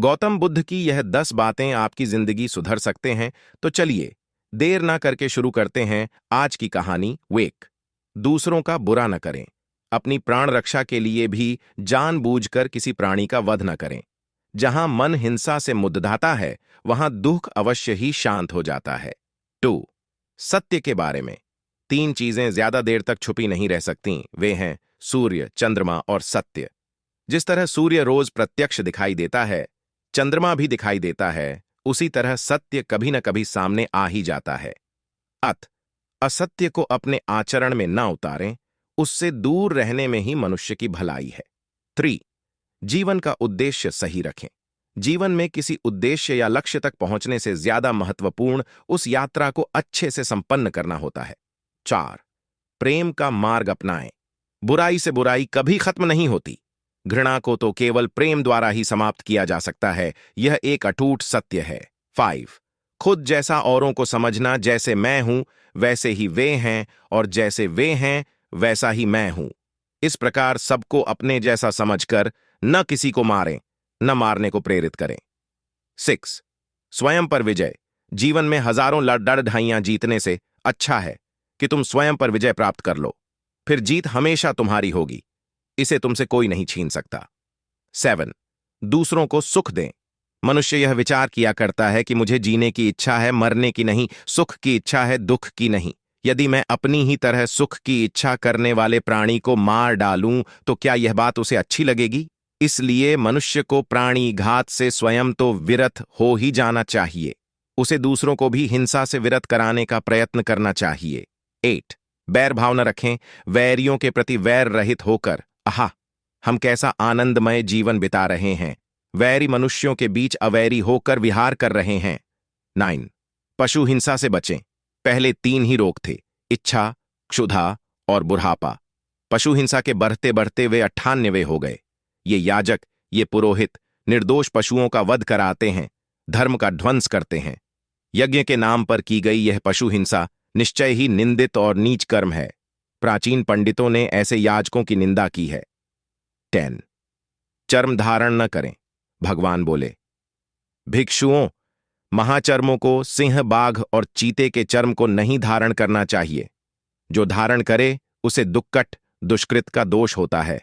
गौतम बुद्ध की यह 10 बातें आपकी जिंदगी सुधर सकते हैं। तो चलिए देर ना करके शुरू करते हैं आज की कहानी। वेक। दूसरों का बुरा न करें। अपनी प्राण रक्षा के लिए भी जानबूझकर किसी प्राणी का वध न करें। जहां मन हिंसा से मुद्दाता है वहां दुख अवश्य ही शांत हो जाता है। 2. सत्य के बारे में। 3 चीजें ज्यादा देर तक छुपी नहीं रह सकती। वे हैं सूर्य, चंद्रमा और सत्य। जिस तरह सूर्य रोज प्रत्यक्ष दिखाई देता है, चंद्रमा भी दिखाई देता है, उसी तरह सत्य कभी न कभी सामने आ ही जाता है। असत्य को अपने आचरण में ना उतारें, उससे दूर रहने में ही मनुष्य की भलाई है। 3. जीवन का उद्देश्य सही रखें। जीवन में किसी उद्देश्य या लक्ष्य तक पहुंचने से ज्यादा महत्वपूर्ण उस यात्रा को अच्छे से संपन्न करना होता है। 4. प्रेम का मार्ग अपनाएं। बुराई से बुराई कभी खत्म नहीं होती। घृणा को तो केवल प्रेम द्वारा ही समाप्त किया जा सकता है। यह एक अटूट सत्य है। 5. खुद जैसा औरों को समझना। जैसे मैं हूं वैसे ही वे हैं, और जैसे वे हैं वैसा ही मैं हूं। इस प्रकार सबको अपने जैसा समझकर न किसी को मारें, न मारने को प्रेरित करें। 6. स्वयं पर विजय। जीवन में हजारों लड़ाइयां जीतने से अच्छा है कि तुम स्वयं पर विजय प्राप्त कर लो। फिर जीत हमेशा तुम्हारी होगी, इसे तुमसे कोई नहीं छीन सकता। 7. दूसरों को सुख दें। मनुष्य यह विचार किया करता है कि मुझे जीने की इच्छा है, मरने की नहीं। सुख की इच्छा है, दुख की नहीं। यदि मैं अपनी ही तरह सुख की इच्छा करने वाले प्राणी को मार डालूं तो क्या यह बात उसे अच्छी लगेगी? इसलिए मनुष्य को प्राणी घात से स्वयं तो विरत हो ही जाना चाहिए। उसे दूसरों को भी हिंसा से विरत कराने का प्रयत्न करना चाहिए। 8. बैर भाव न रखें। वैरियों के प्रति वैर रहित होकर आहा, हम कैसा आनंदमय जीवन बिता रहे हैं। वैरी मनुष्यों के बीच अवैरी होकर विहार कर रहे हैं। 9. पशु हिंसा से बचें। पहले 3 ही रोग थे, इच्छा, क्षुधा और बुढ़ापा। पशु हिंसा के बढ़ते बढ़ते वे 98वें हो गए। ये याजक, ये पुरोहित निर्दोष पशुओं का वध कराते हैं, धर्म का ध्वंस करते हैं। यज्ञ के नाम पर की गई यह पशु हिंसा निश्चय ही निंदित और नीच कर्म है। प्राचीन पंडितों ने ऐसे याजकों की निंदा की है। 10. चर्म धारण न करें। भगवान बोले, भिक्षुओं, महाचर्मों को, सिंह, बाघ और चीते के चर्म को नहीं धारण करना चाहिए। जो धारण करे उसे दुक्कट, दुष्कृत का दोष होता है।